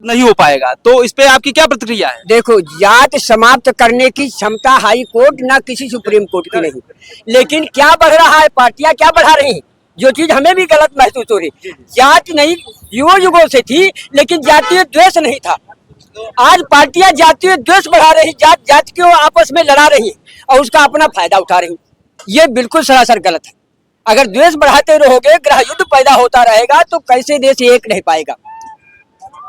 नहीं हो पाएगा, तो इस पे आपकी क्या प्रतिक्रिया है? देखो, जात समाप्त करने की क्षमता हाई कोर्ट ना किसी सुप्रीम कोर्ट की नहीं, लेकिन क्या बढ़ रहा है, पार्टियां क्या बढ़ा रही हैं, जो चीज हमें भी गलत महसूस हो रही। जात नहीं युगों युगों से थी, लेकिन जातीय द्वेष नहीं था। आज पार्टियां जातीय द्वेष बढ़ा रही, जात जात को आपस में लड़ा रही और उसका अपना फायदा उठा रही। ये बिल्कुल सरासर गलत है। अगर द्वेष बढ़ाते रहोगे, ग्रह युद्ध पैदा होता रहेगा, तो कैसे देश एक रह पाएगा।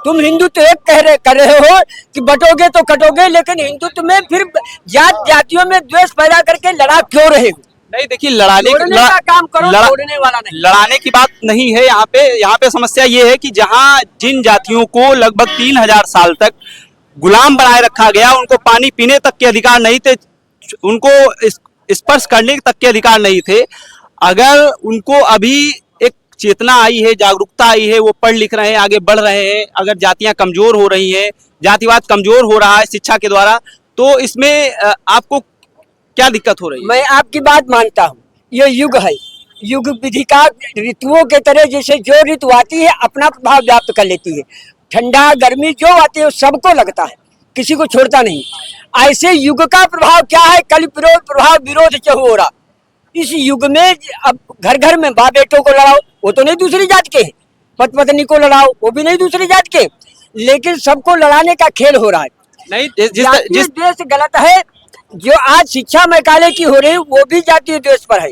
तुम हिंदुत्व एक कर रहे हो कि बटोगे तो कटोगे, लेकिन हिंदुत्व में फिर जात जातियों में द्वेष पैदा करके लड़ा क्यों रहे हो? नहीं देखिए, लड़ाने का काम करो, तोड़ने वाला नहीं। लड़ाने की बात नहीं है यहाँ पे समस्या ये है कि जहाँ जिन जातियों को लगभग 3000 साल तक गुलाम बनाए रखा गया, उनको पानी पीने तक के अधिकार नहीं थे, उनको स्पर्श करने तक के अधिकार नहीं थे। अगर उनको अभी एक चेतना आई है, जागरूकता आई है, वो पढ़ लिख रहे हैं, आगे बढ़ रहे हैं, अगर जातियां कमजोर हो रही हैं, जातिवाद कमजोर हो रहा है शिक्षा के द्वारा, तो इसमें आपको क्या दिक्कत हो रही है? मैं आपकी बात मानता हूँ, ये युग है, युग विधि का ऋतुओं के तरह, जैसे जो ऋतु आती है अपना प्रभाव व्याप्त कर लेती है। ठंडा गर्मी जो आती है सबको लगता है, किसी को छोड़ता नहीं। ऐसे युग का प्रभाव क्या है, कल प्रभाव विरोध हो रहा। इस युग में अब घर घर में बाप बेटों को लड़ाओ, वो तो नहीं दूसरी जात के, पति पत्नी को लड़ाओ, वो भी नहीं दूसरी जात के, लेकिन सबको लड़ाने का खेल हो रहा है। नहीं, जिस देश गलत है, जो आज शिक्षा मैकाले की हो रही है, वो भी जातीय द्वेष पर है।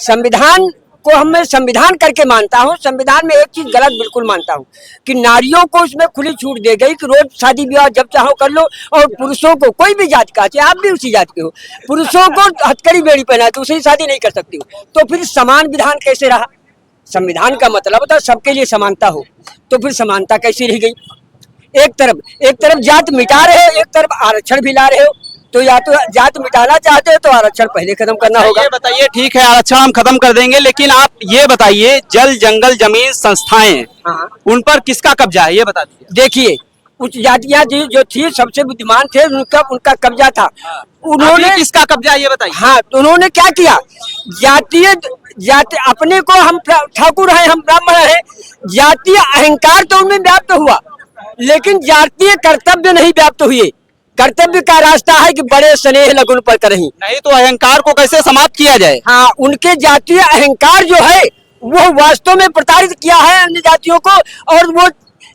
संविधान को मैं संविधान करके मानता हूँ। संविधान में एक चीज गलत बिल्कुल मानता हूँ कि नारियों को उसमें खुली छूट दे गई कि रोज शादी ब्याह जब चाहो कर लो, और पुरुषों को, कोई भी जात का, चाहे आप भी उसी जात के हो, पुरुषों को हथकड़ी बेड़ी पहना है, दूसरी शादी नहीं कर सकती हो। तो फिर समान विधान कैसे रहा? संविधान का मतलब था सबके लिए समानता हो, तो फिर समानता कैसी रह गई? एक तरफ जात मिटा रहे हो, एक तरफ आरक्षण भी ला रहे हो। तो या तो जात मिटाना चाहते हो तो आरक्षण पहले खत्म करना होगा। ये बताइए, ठीक है आरक्षण हम खत्म कर देंगे, लेकिन आप ये बताइए, जल जंगल जमीन संस्थाएं, उन पर किसका कब्जा है, ये बता दीजिए। देखिए, उच्च जातियां जो थी, सबसे बुद्धिमान थे, उनका कब्जा था। उन्होंने किसका कब्जा है ये बताइए। हाँ, तो उन्होंने क्या किया, जाति अपने को हम ठाकुर हैं, हम ब्राह्मण हैं, जातीय अहंकार तो उनमें व्याप्त हुआ, लेकिन जातीय कर्तव्य नहीं व्याप्त हुए। कर्तव्य का रास्ता है कि बड़े स्नेह लगुन पर करहीं। नहीं तो अहंकार को कैसे समाप्त किया जाए? हाँ, उनके जातीय अहंकार जो है वो वास्तव में प्रताड़ित किया है अन्य जातियों को, और वो,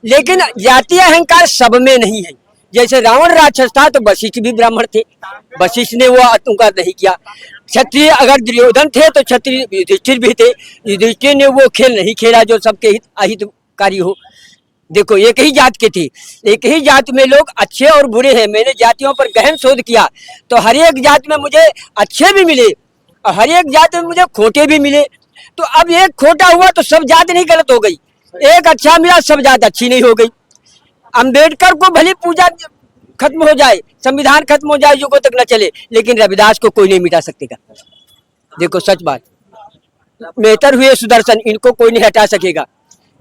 लेकिन जातीय अहंकार सब में नहीं है। जैसे रावण राक्षस था तो वशिष्ठ भी ब्राह्मण थे, वशिष्ठ ने वो उनका नहीं किया। क्षत्रिय अगर दुर्योधन थे तो क्षत्रिय युधिष्ठिर भी थे, युधिष्ठिर ने वो खेल नहीं खेला जो सबके अहितकारी हो। देखो, एक ही जात के थे, एक ही जात में लोग अच्छे और बुरे हैं। मैंने जातियों पर गहन शोध किया, तो हर एक जात में मुझे अच्छे भी मिले और हर एक जात में मुझे खोटे भी मिले। तो अब एक खोटा हुआ तो सब जात नहीं गलत हो गई, एक अच्छा मिला सब जात अच्छी नहीं हो गई। अंबेडकर को भले पूजा खत्म हो जाए, संविधान खत्म हो जाए, युगों तक न चले, लेकिन रविदास को कोई नहीं मिटा सकेगा। देखो सच बात, मेहतर हुए सुदर्शन, इनको कोई नहीं हटा सकेगा।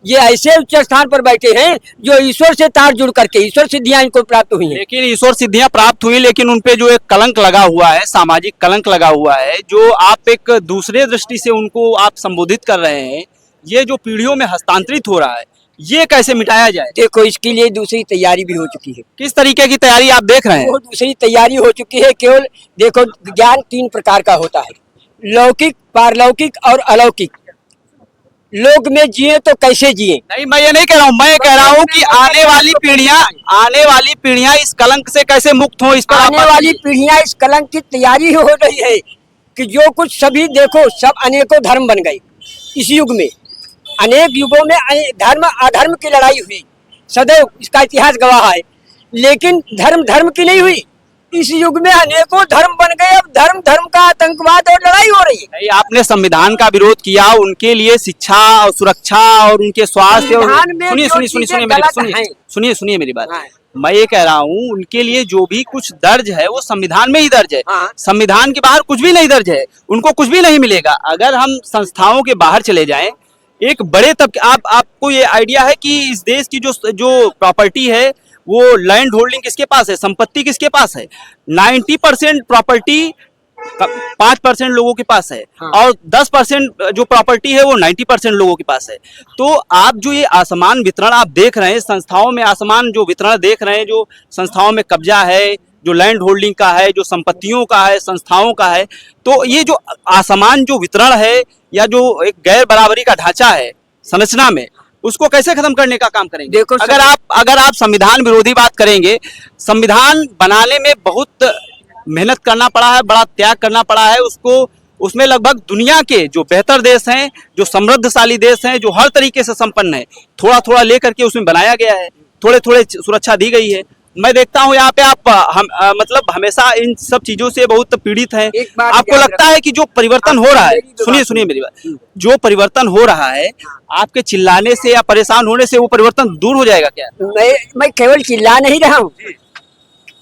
ये ऐसे उच्च स्थान पर बैठे हैं जो ईश्वर से तार जुड़ करके ईश्वर सिद्धियां इनको प्राप्त हुई हैं। लेकिन ईश्वर सिद्धियां प्राप्त हुई, लेकिन उनपे जो एक कलंक लगा हुआ है, सामाजिक कलंक लगा हुआ है, जो आप एक दूसरे दृष्टि से उनको आप संबोधित कर रहे हैं, ये जो पीढ़ियों में हस्तांतरित हो रहा है, ये कैसे मिटाया जाए? देखो, इसके लिए दूसरी तैयारी भी हो चुकी है। किस तरीके की तैयारी आप देख रहे हैं? वो दूसरी तैयारी हो चुकी है। केवल देखो, ज्ञान 3 प्रकार का होता है, लौकिक, पारलौकिक और अलौकिक। लोक में जिए तो कैसे जिए? नहीं, मैं ये नहीं कह रहा हूँ, मैं कह रहा हूँ कि आने वाली पीढ़ियां इस कलंक से कैसे मुक्त हो, इस पर आने वाली पीढ़ियां इस कलंक की तैयारी हो रही है कि जो कुछ सभी, देखो सब अनेकों धर्म बन गए इस युग में। अनेक युगों में धर्म अधर्म की लड़ाई हुई, सदैव इसका इतिहास गवाह है, लेकिन धर्म की नहीं हुई। इस युग में अनेकों धर्म बन गए, अब धर्म का आतंकवाद और लड़ाई हो रही है। आपने संविधान का विरोध किया, उनके लिए शिक्षा और सुरक्षा और उनके स्वास्थ्य, सुनिए मेरी बात। मैं ये कह रहा हूँ, उनके लिए जो भी कुछ दर्ज है वो संविधान में ही दर्ज है। संविधान के बाहर कुछ भी नहीं दर्ज है, उनको कुछ भी नहीं मिलेगा। अगर हम संस्थाओं के बाहर चले जाएं, एक बड़े तबके, आपको ये आइडिया है कि इस देश की जो प्रॉपर्टी है, वो लैंड होल्डिंग किसके पास है, संपत्ति किसके पास है? 90% प्रॉपर्टी 5% लोगों के पास है, हाँ। और 10% जो प्रॉपर्टी है वो 90% लोगों के पास है। तो आप जो ये असमान वितरण आप देख रहे हैं, संस्थाओं में असमान जो वितरण देख रहे हैं, जो संस्थाओं में कब्जा है, जो लैंड होल्डिंग का है, जो संपत्तियों का है, संस्थाओं का है, तो ये जो असमान जो वितरण है या जो एक गैर बराबरी का ढांचा है संरचना में, उसको कैसे खत्म करने का काम करेंगे? देखो अगर आप संविधान विरोधी बात करेंगे, संविधान बनाने में बहुत मेहनत करना पड़ा है, बड़ा त्याग करना पड़ा है उसको। उसमें लगभग दुनिया के जो बेहतर देश हैं, जो समृद्धशाली देश हैं, जो हर तरीके से संपन्न है, थोड़ा थोड़ा लेकर के उसमें बनाया गया है, थोड़े थोड़े सुरक्षा दी गई है। मैं देखता हूँ यहाँ पे आप मतलब हमेशा इन सब चीजों से बहुत पीड़ित हैं। एक बात आपको याद लगता है कि जो परिवर्तन हो रहा है, सुनिए सुनिए मेरी बात, जो परिवर्तन हो रहा है, आपके चिल्लाने से या परेशान होने से वो परिवर्तन दूर हो जाएगा क्या? मैं केवल चिल्ला नहीं रहा हूँ,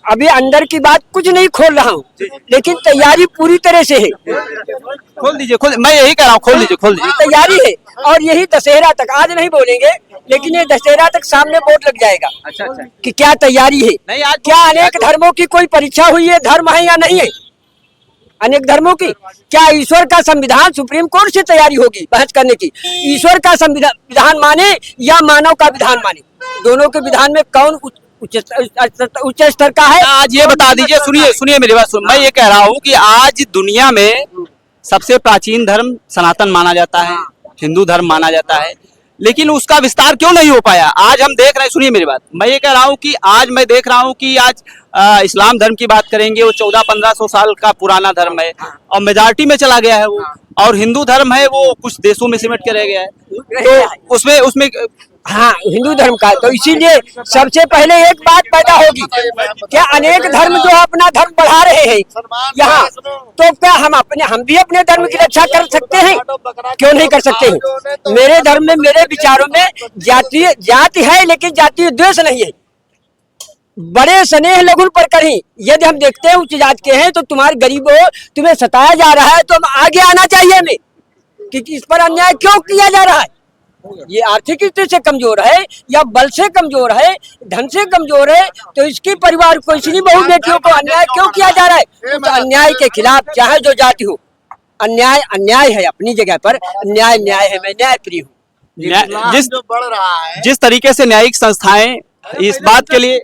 अभी अंदर की बात कुछ नहीं खोल रहा हूँ, लेकिन तैयारी पूरी तरह से है। खोल दीजिए, मैं यही कह रहा हूँ, खोल दीजिए। तैयारी है, और यही दशहरा तक, आज नहीं बोलेंगे, लेकिन ये दशहरा तक सामने बोर्ड लग जाएगा अच्छा कि क्या तैयारी है। नहीं, आज क्या अनेक धर्मों की कोई परीक्षा हुई है, धर्म है या नहीं है? अनेक धर्मों की क्या ईश्वर का संविधान सुप्रीम कोर्ट से तैयारी होगी बहस करने की? ईश्वर का संविधान माने या मानव का विधान माने? दोनों के विधान में कौन उच्च स्तर का है? आज ये बता दीजिए, सुनिए मेरी बात मैं ये कह रहा हूँ कि आज दुनिया में सबसे प्राचीन धर्म सनातन माना जाता है, हिंदू धर्म माना जाता है, लेकिन उसका विस्तार क्यों नहीं हो पाया? आज हम देख रहे हैं, सुनिए मेरी बात, मैं ये कह रहा हूँ कि आज मैं देख रहा हूँ कि आज इस्लाम धर्म की बात करेंगे, वो 1400-1500 साल का पुराना धर्म है और मेजॉरिटी में चला गया है वो, और हिंदू धर्म है वो कुछ देशों में सिमट के रह गया है। तो उसमें हाँ, हिंदू धर्म का, तो इसीलिए सबसे पहले एक बात पैदा होगी, क्या अनेक धर्म जो अपना धर्म बढ़ा रहे हैं यहाँ, तो क्या हम भी अपने धर्म की रक्षा कर सकते हैं? क्यों नहीं कर सकते हैं? मेरे धर्म में, मेरे विचारों में जाति है, लेकिन जातीय द्वेष नहीं है। बड़े स्नेह लघुन पर कहीं यदि हम देखते हैं उच्च जात के हैं, तो तुम्हारे गरीबों तुम्हें सताया जा रहा है, तो हम आगे आना चाहिए हमें कि इस पर अन्याय क्यों किया जा रहा है। ये आर्थिक स्थिति से कमजोर है या बल से कमजोर है, धन से कमजोर है, तो इसके परिवार को, इसलिए बहु बेटियों को अन्याय क्यों किया जा रहा है? उस अन्याय के खिलाफ चाहे जो जाति हो, अन्याय है अपनी जगह पर, न्याय है, मैं न्याय प्रिय हूँ। जिस तरीके से न्यायिक संस्थाएं इस बात के लिए,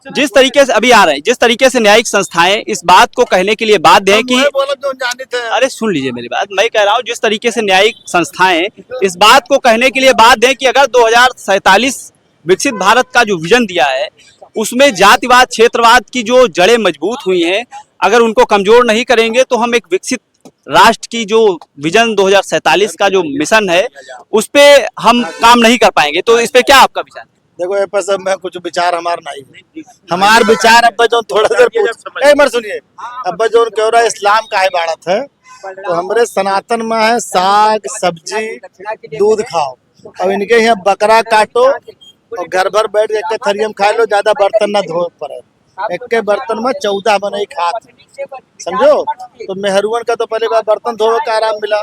जिस तरीके से अभी आ रहे हैं, जिस तरीके से न्यायिक संस्थाएं इस बात को कहने के लिए बाध्य है कि, अरे सुन लीजिए मेरी बात, मैं कह रहा हूं जिस तरीके से न्यायिक संस्थाएं इस बात को कहने के लिए बाध्य है कि अगर 2047 विकसित भारत का जो विजन दिया है, उसमें जातिवाद, क्षेत्रवाद की जो जड़ें मजबूत हुई हैं, अगर उनको कमजोर नहीं करेंगे तो हम एक विकसित राष्ट्र की जो विजन 2047 का जो मिशन है, उस पे हम काम नहीं कर पाएंगे। तो इस पे क्या आपका विचार? देखो ये पर सब मैं कुछ विचार हमार नहीं, हमार विचार अब जो थोड़ा देर एक बार सुनिए, अब जो कह रहा है इस्लाम का है बाड़त है, तो हमारे सनातन में है साग सब्जी दूध खाओ, अब इनके यहाँ बकरा काटो और घर भर बैठ के थरियम खा लो, ज्यादा बर्तन ना धो पड़े, एक के बर्तन में 14 बने खात, समझो? तो मेहरुअन का तो पहले बार बर्तन धोवे का आराम मिला,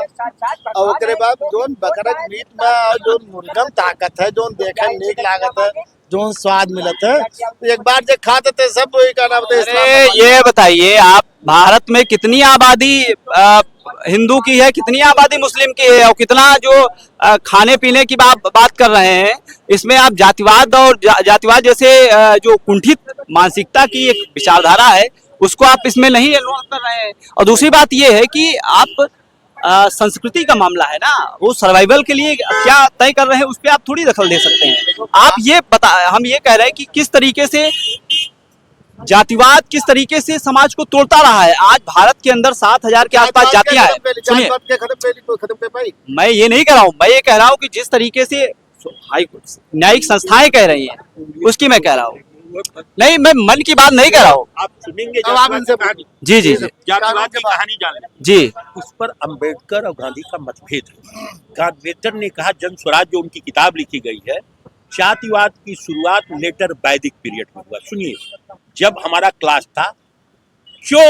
और ओकरे बाद जोन बकरा मीट में जो मुर्गम ताकत है, जोन देखे नीक लागत है, जोन स्वाद मिलत है, तो एक बार जो खाते थे सब वही का नाम है। ये बताइए आप, भारत में कितनी आबादी हिंदू की है, कितनी आबादी मुस्लिम की है, और कितना जो खाने पीने की बात कर रहे हैं, इसमें आप जातिवाद और जातिवाद जैसे जो कुंठित मानसिकता की एक विचारधारा है, उसको आप इसमें नहीं इन्वॉल्व कर रहे हैं। और दूसरी बात ये है कि आप संस्कृति का मामला है ना, वो सर्वाइवल के लिए क्या तय कर रहे हैं, उस पर आप थोड़ी दखल दे सकते हैं। आप ये हम ये कह रहे हैं कि किस तरीके से जातिवाद किस तरीके से समाज को तोड़ता रहा है। आज भारत के अंदर 7000 के आसपास जातियां हैं। सुनिए, मैं ये नहीं कह रहा हूँ, मैं ये कह रहा हूँ कि जिस तरीके से न्यायिक संस्थाएं कह रही हैं, उसकी मैं कह रहा हूँ, नहीं मैं मन की बात नहीं कह रहा हूँ। आप सुनेंगे जी जातिवाद की कहानी जान जी। उस पर अंबेडकर और गांधी का मतभेद है। अंबेडकर ने कहा जन स्वराज जो उनकी किताब लिखी गई है, जातिवाद की शुरुआत लेटर वैदिक पीरियड में हुआ। सुनिए, जब हमारा क्लास था, जो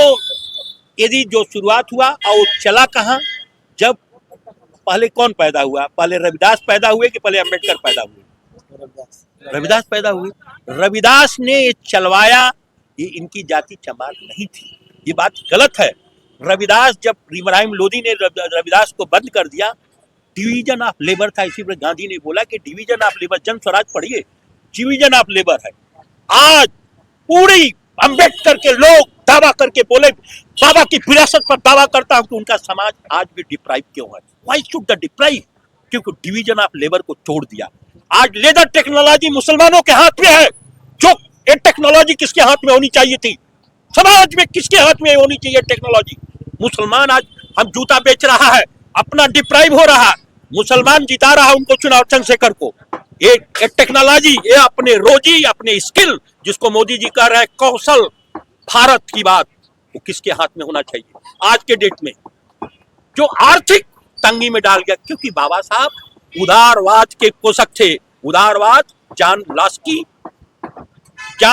यदि जो शुरुआत हुआ और चला कहाँ, जब पहले कौन पैदा हुआ, पहले रविदास पैदा हुए कि पहले अंबेडकर पैदा हुए? रविदास पैदा हुए। रविदास ने ये चलवाया, ये इनकी जाति चमार नहीं थी, ये बात गलत है। रविदास, जब इब्राहिम लोदी ने रविदास को बंद कर दिया, डिवीजन ऑफ लेबर था। इसी पर गांधी ने बोला कि डिवीजन ऑफ लेबर, जन स्वराज पढ़िए, डिवीजन ऑफ लेबर है। आज पूरी अंबेडकर के लोग दावा करके बोले, बाबा की विरासत पर दावा करता हूं कि उनका समाज आज भी डिप्राइव क्यों है। Why should the deprive? क्योंकि डिवीजन ऑफ लेबर को छोड़ दिया। आज लेदर टेक्नोलॉजी मुसलमानों के हाथ में है। जो ये टेक्नोलॉजी किसके हाथ में होनी चाहिए थी? समाज में किसके हाथ में होनी चाहिए टेक्नोलॉजी? मुसलमान आज हम जूता बेच रहा है, अपना डिप्राइव हो रहा है। मुसलमान जिता रहा है उनको चुनाव, चंद्रशेखर को। ये टेक्नोलॉजी, ये अपने रोजी, अपने स्किल, जिसको मोदी जी कह रहे हैं कौशल भारत की बात, वो किसके हाथ में होना चाहिए आज के डेट में, जो आर्थिक तंगी में डाल गया? क्योंकि बाबा साहब उदारवाद के पोषक थे। उदारवाद जॉन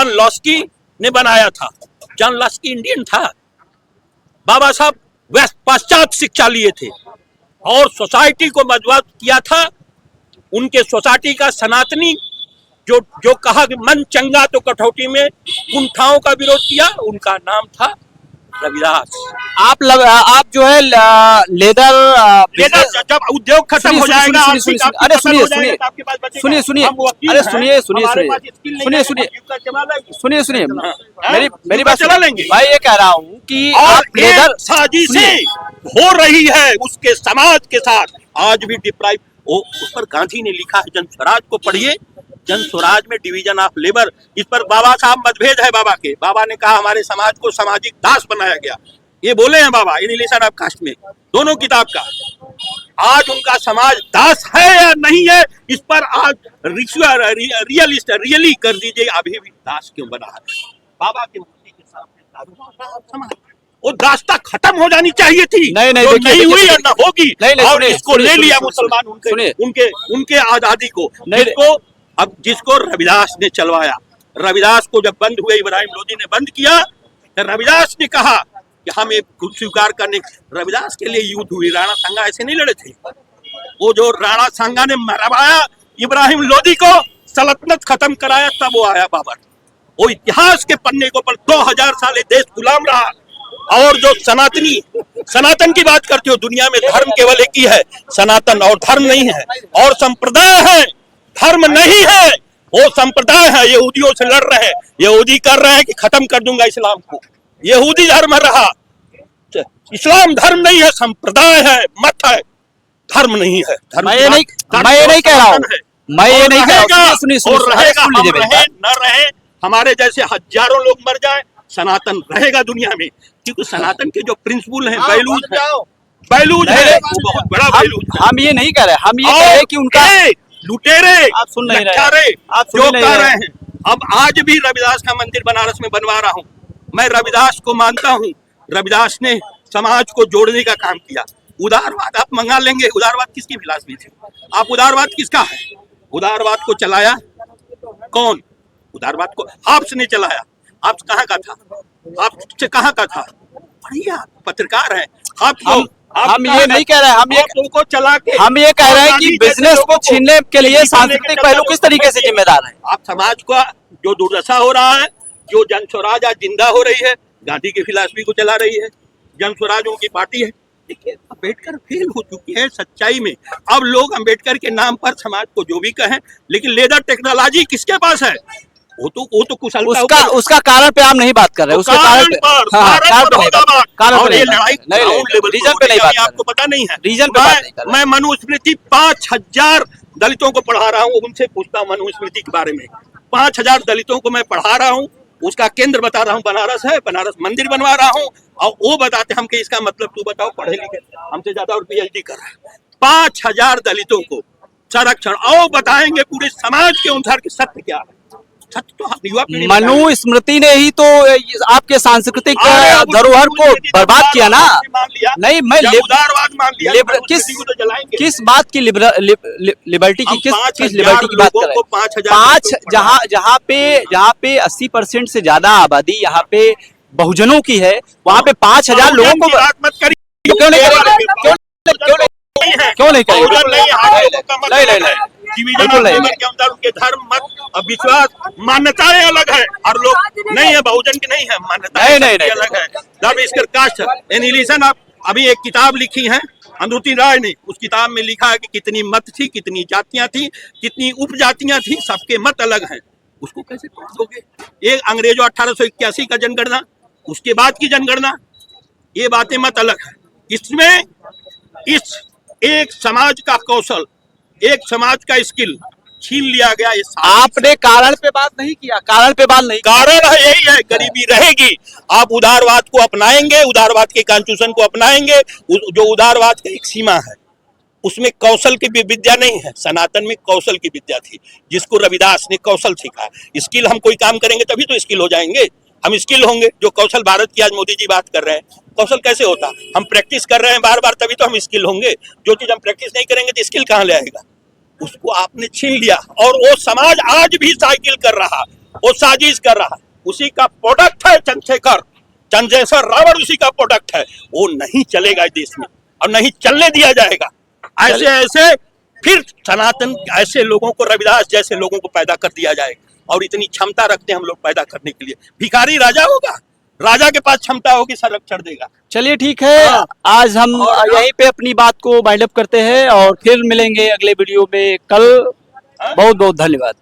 लॉस्की ने बनाया था। जॉन लॉस्की इंडियन था। बाबा साहब पाश्चात्य शिक्षा लिए थे और सोसाइटी को मजबूत किया था। उनके सोसाइटी का सनातनी जो कहा कि मन चंगा तो कठौती में, कुंठाओं का विरोध किया, उनका नाम था रविदास। आप जो है लेदर जब उद्योग खत्म हो जाएगा, अरे सुनिए, मेरी बात चला लेंगे भाई। ये कह रहा हूँ कि और लेदर साजिशें हो रही है उसके समाज के साथ आज भी डिप्राइव। उस पर गांधी ने लिखा है, जन स्वराज को पढ़िए, जन स्वराज में डिवीजन ऑफ लेबर। इस पर बाबा साहब मतभेद है बाबा के। बाबा ने कहा हमारे समाज को सामाजिक दास बनाया गया, ये बोले हैं बाबा इन रिलेशन ऑफ कास्ट में, दोनों किताब का। आज उनका समाज दास है या नहीं है, इस पर आज रियली कर दीजिए, अभी भी दास क्यों बना है? बाबा के मूर्ति के सामने समाज, वो दास्ता खत्म हो जानी चाहिए थी। नहीं हुई और न होगी। और इसको ले लिया मुसलमान उनके आजादी को, जिसको रविदास ने चलवाया। रविदास को जब बंद हुए, इब्राहिम लोदी ने बंद किया, रविदास ने कहा कि हम एक स्वीकार करने। रविदास के लिए युद्ध हुई, राणा सांगा ऐसे नहीं लड़े थे। वो जो राणा सांगा ने मरवाया इब्राहिम लोदी को, सल्तनत खत्म कराया, तब वो आया बाबर। वो इतिहास के पन्ने को पर 2000 साल देश गुलाम रहा। और जो सनातन की बात करते हो, दुनिया में धर्म केवल एक ही है, सनातन, और धर्म नहीं है, और संप्रदाय है, धर्म नहीं है। वो संप्रदाय है। यहूदियों से लड़ रहे हैं, यहूदी कर रहे हैं कि खत्म कर दूंगा इस्लाम को। यहूदी धर्म रहा, इस्लाम धर्म नहीं है, संप्रदाय है, मत है, धर्म नहीं है। मैं ये नहीं कह रहा हूँ, मैं ये नहीं कह रहा हूँ। सुनिए, न रहे, हमारे जैसे हजारों लोग मर जाए, सनातन रहेगा दुनिया में। क्योंकि सनातन के जो प्रिंसिपल हैं, बैलूज है, बहुत बड़ा बैलूज। हम ये नहीं कह रहे, हम ये कह रहे कि उनका लुटेरे, आप सुन नहीं रहे, आप जो कर रहे हैं। अब आज भी रविदास का मंदिर बनारस में बनवा रहा हूँ। मैं रविदास को मानता हूँ। रविदास ने समाज को जोड़ने का काम किया। उदारवाद आप मंगा लेंगे, उदारवाद किसकी फिलॉसफी थी? आप उदारवाद किसका है? उदारवाद को चलाया कौन? उदारवाद को हाब्स ने चलाया। हाब्स कहाँ का था? हाब्स कहाँ का था? बढ़िया पत्रकार है हाब्स। हम ये नहीं कह रहे, हम ये कह रहे हैं कि बिजनेस को छीनने के लिए सांस्कृतिक पहलू किस तरीके से जिम्मेदार है? आप समाज का जो दुर्दशा हो रहा है, जो जन स्वराज आज जिंदा हो रही है, गांधी की फिलॉसफी को चला रही है, जन स्वराज उनकी पार्टी है। देखिए, अम्बेडकर फेल हो चुकी है सच्चाई में। अब लोग अम्बेडकर के नाम पर समाज को जो भी कहें, लेकिन लेदर टेक्नोलॉजी किसके पास है? वो तो कुशलता उसका कारण पे आप नहीं बात कर रहे, उसके कारण पे रीजन पे नहीं बात, आपको पता नहीं है। रीजन पे बात नहीं कर रहे। मैं मनुस्मृति 5000 दलितों को पढ़ा रहा हूँ, उनसे पूछता हूँ मनुस्मृति के बारे में। 5000 दलितों को मैं पढ़ा रहा हूँ, उसका केंद्र बता रहा हूँ बनारस है, बनारस मंदिर बनवा रहा हूँ, और वो बताते हम कि इसका मतलब तू बताओ, पढ़े लिखे हमसे ज्यादा और PhD कर रहा है। 5000 दलितों को संरक्षण, और बताएंगे पूरे समाज के अनुसार कि सत्य क्या है। तो मनुस्मृति ने ही तो आपके सांस्कृतिक धरोहर को बर्बाद किया ना। नहीं, मैं उदारवाद मान लिया। किस बात की लिबर्टी की, किस लिबर्टी की बात कर रहे हैं? जहाँ पे 80% से ज्यादा आबादी यहाँ पे बहुजनों की है, वहाँ पे 5000 लोगों को क्यों नहीं करेंगे? क्यों नहीं उनके धर्म, मत और विश्वास, मान्यताएं अलग है, और लोग नहीं है, बहुजन की नहीं है मान्यता, नहीं, नहीं, नहीं। अलग है। द बेसिक कास्ट एनिलिशन आप अभी एक किताब लिखी है अनुरुति राय ने, उस किताब में लिखा है कि कितनी मत थी, कितनी जातियां थी, कितनी उपजातियां थी, सबके मत अलग हैं। उसको कैसे तोड़ दोगे? एक अंग्रेजों 1881 का जनगणना, उसके बाद की जनगणना, ये बातें मत अलग है। इसमें इस एक समाज का कौशल, एक समाज का स्किल छीन लिया गया। इस आपने कारण पे बात नहीं किया, कारण पे बात नहीं किया। कारण है यही है, गरीबी रहेगी। आप उदारवाद को अपनाएंगे, उदारवाद के कॉन्स्टिट्यूशन को अपनाएंगे, जो उदारवाद की एक सीमा है उसमें कौशल की विद्या नहीं है। सनातन में कौशल की विद्या थी, जिसको रविदास ने कौशल सिखा। स्किल, हम कोई काम करेंगे तभी तो स्किल हो जाएंगे, हम स्किल होंगे। जो कौशल भारत की आज मोदी जी बात कर रहे हैं, कौशल कैसे होता? हम प्रैक्टिस कर रहे हैं बार बार, तभी तो हम स्किल होंगे। जो चीज हम प्रैक्टिस नहीं करेंगे तो स्किल कहाँ ले आएगा? उसको आपने छीन लिया, और वो समाज आज भी साइकिल कर रहा, वो साजिश कर रहा, उसी का प्रोडक्ट है चंद्रशेखर रावण, उसी का प्रोडक्ट है। वो नहीं चलेगा इस देश में, और नहीं चलने दिया जाएगा। ऐसे ऐसे फिर सनातन ऐसे लोगों को, रविदास जैसे लोगों को पैदा कर दिया जाएगा, और इतनी क्षमता रखते हैं हम लोग पैदा करने के लिए। भिखारी राजा होगा, राजा के पास क्षमता होगी, संरक्षण देगा। चलिए ठीक है, हाँ। आज हम यहीं पे अपनी बात को वाइंड अप करते हैं और फिर मिलेंगे अगले वीडियो में कल। बहुत बहुत धन्यवाद।